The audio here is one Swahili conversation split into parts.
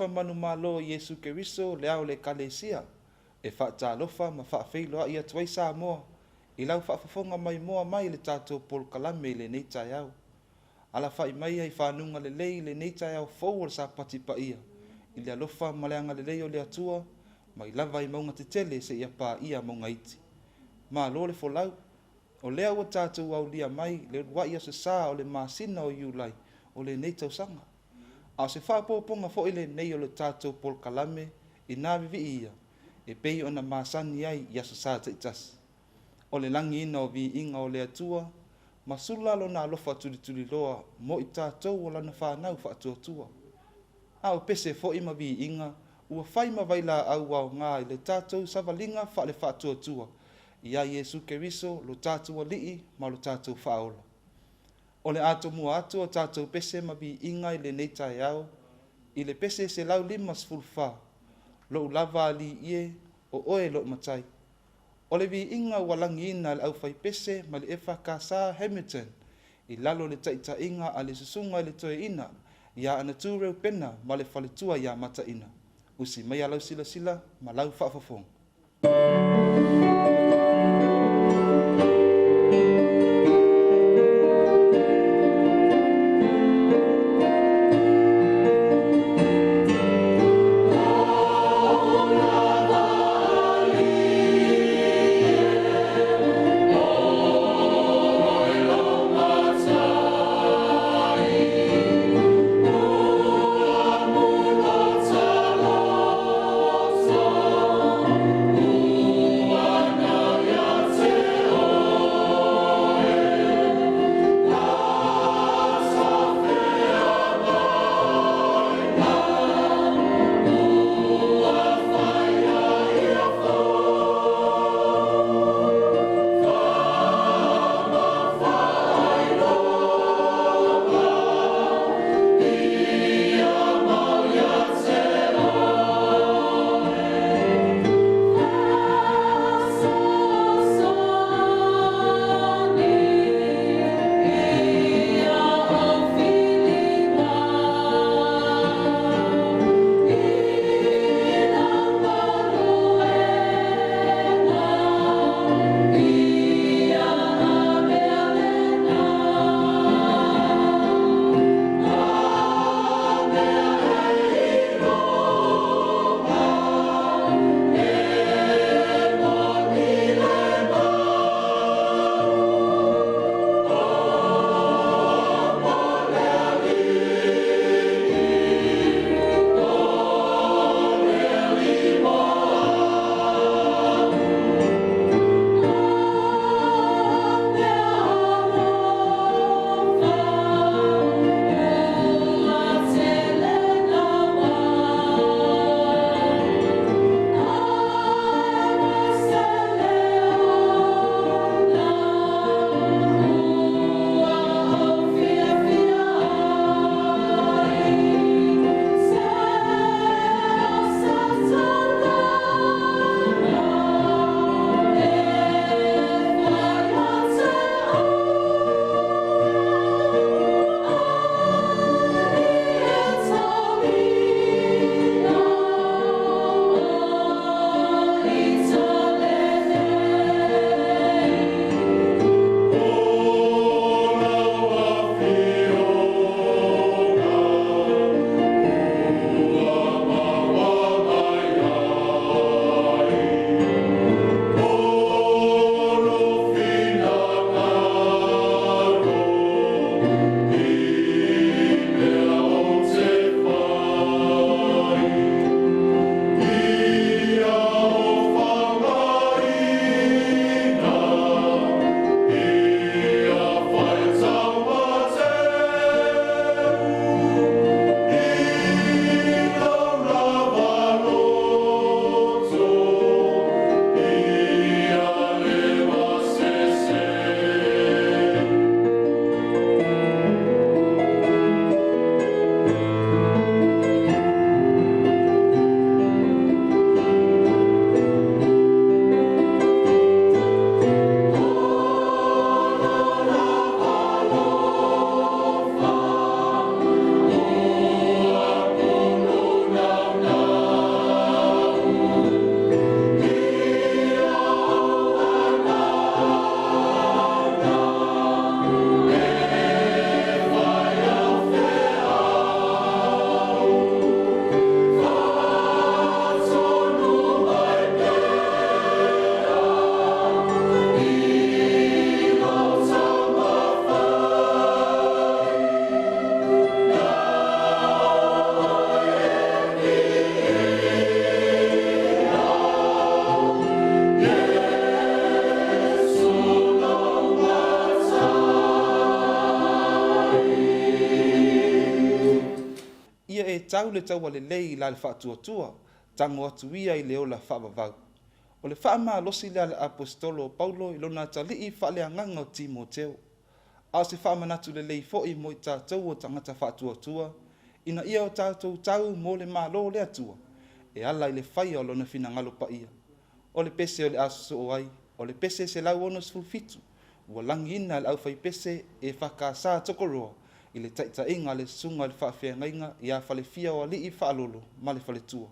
manu malo Yesu Keriso le au le kalesia e whaatalofa ma whaafeiloa ia tuai sa moa i lau whaafafonga mai moa mai le tātou pol kalame le nei tai au. Ala whai mai ai whanunga le lei le nei tai au fōu sa pati pa ia i le alofa ma le anga le lei o le atua ma i lava i maunga te tele se ia pā ia maunga iti. Ma lo le folau o lea ua tātou au lia mai le wai a se sā o le māsina o iulai o le nei tau sanga. A se whaapoponga fo ile nei o le tātou pol kalame i nā vivi ia e pei o na māsani ai i asa sā te itas. O le langi ina o vi inga o le atua ma sulalo na alofa tuli loa mo i tātou o lana whanau whaatua. A o pese fo ima vi inga ua whaima vaila au au ngā i le tātou savalinga wha le whaatua. Ia Yesu Keriso lo tātou alii ma lo tātou whaola. O le ato mua ato o tātou pese ma vi inga i le nei tai au, i le pese se lau lima sfulfa, lo lava ali ie o oe lo matai. O le vi inga walangi ina le au fai pese ma le efa kasa Hamilton, i lalo le taita inga a le susunga le toe ina, ia anatu reu pena ma le faletua ia mata ina. Usi mai alau sila ma lau whaafafong. tau le tau le lei la le whaatuatua, tango atu ia i le ola whaavavau. O le whaamalosi le apostolo Paulo i lona talii whaaleanganga o Timoteo. A se whaamanatu le lei fo'i mo i tātou o tangata whaatuatua, ina ia o tātou tau mo le malo le atua, e ala i le whaia o lona finangalo pa ia. O le pese o le aso o ai, o le pese se lau ono sfulfitu, ua langi ina le au fai pese e whakasa tokoroa, i le taita inga le sunga le whaafea ngainga i a whale fia o ali i whaalolo ma le whale tua.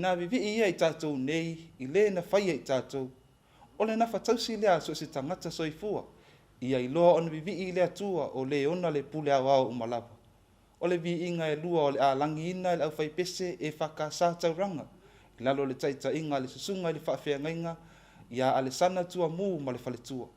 ina vivi ia i tātou nei, i le na whaia i tātou. O le na whatausi lea so se tangata soifua, ia i loa ona vivi i lea tua o le ona le pule awao umalapa. O le vi inga e lua o le alangi ina i le au whai pese e whakasa tauranga. I lalo le taita inga le susunga i le whaafea ngainga, ia ale sana tua mu ma le whale tua.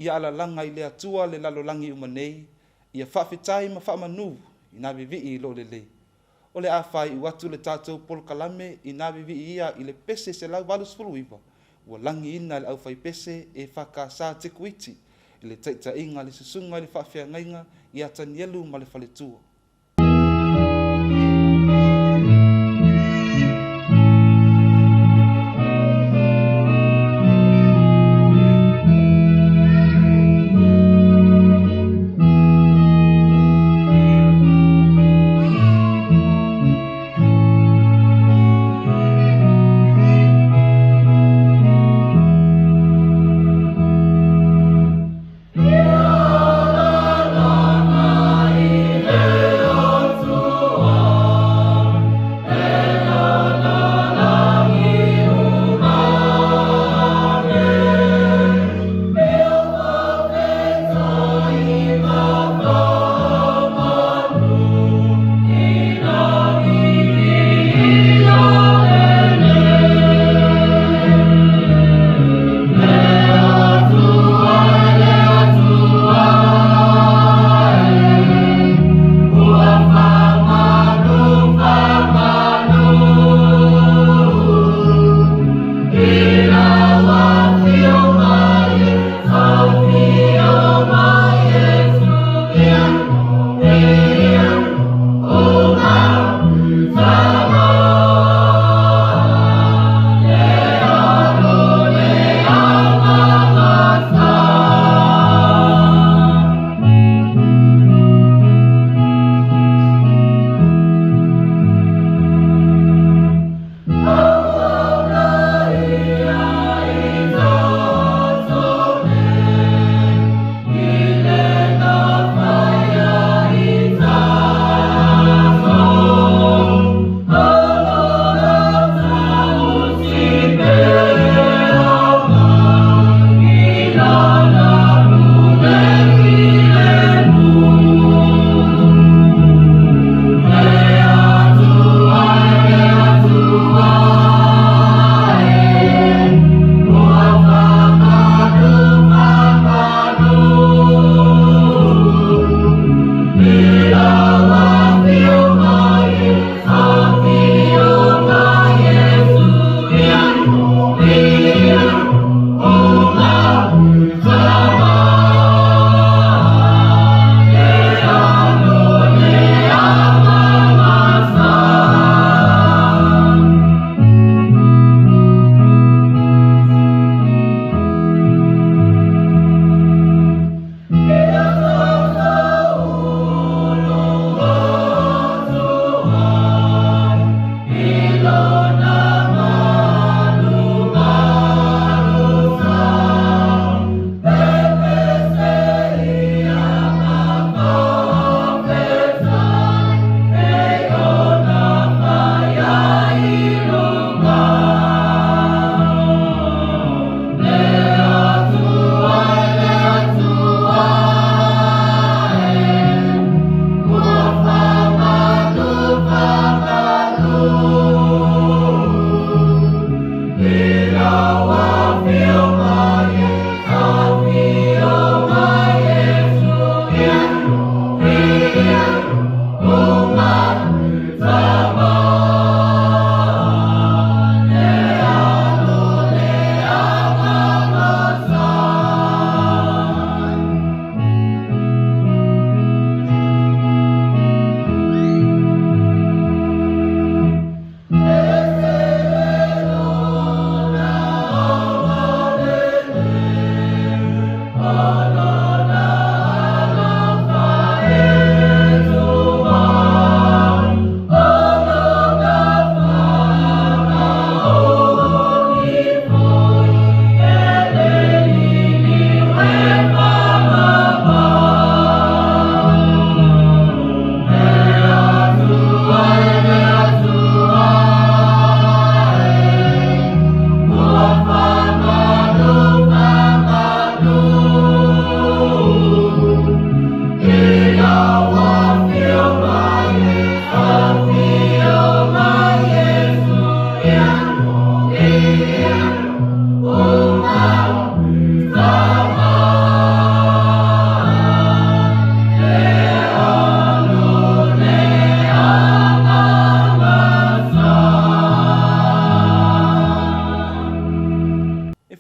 ia ala langa i le atua le lalolangi umanei, ia whawhitai ma whamanu i nā vivi i lo le le. O le awhai i watu le tātou pol kalame i nā vivi ia i le pese se lau walus fulu iwa, ua langi ina le awhai pese e whakasā te kuiti, i le taita inga le susunga i le whawhia ngainga i atanielu ma le whaletua. Yeah.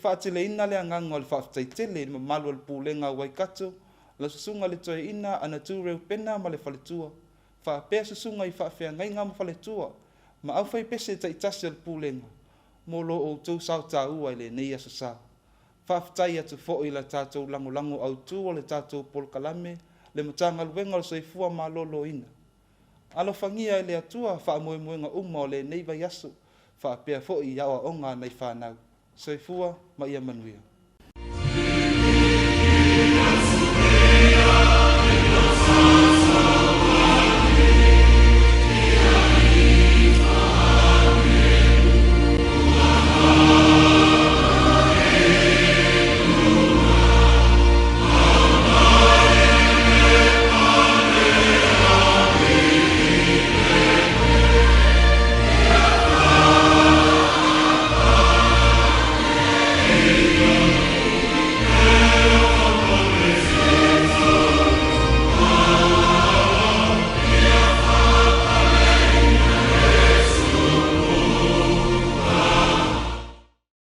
whaatile ina le anganga o le whaaftaitele ma malu al pulenga Waikato, la susunga le toe ina ana tūreu pena ma le whaletua. Whaapea susunga I whaafea ngainga ma whaletua, ma au whai pese ta itasi al pulenga. Molo o tau sao tā ua I le nei asa sa. Whaaftai atu fo I la tātou lango au tū o le tātou polkalame, le matanga luenga o soifua ma lolo ina. Alo whangia I le atua wha moe moenga uma o le nei vai asu, whaapea fo I awa onga nei whanau. Soifua ma ia manuia.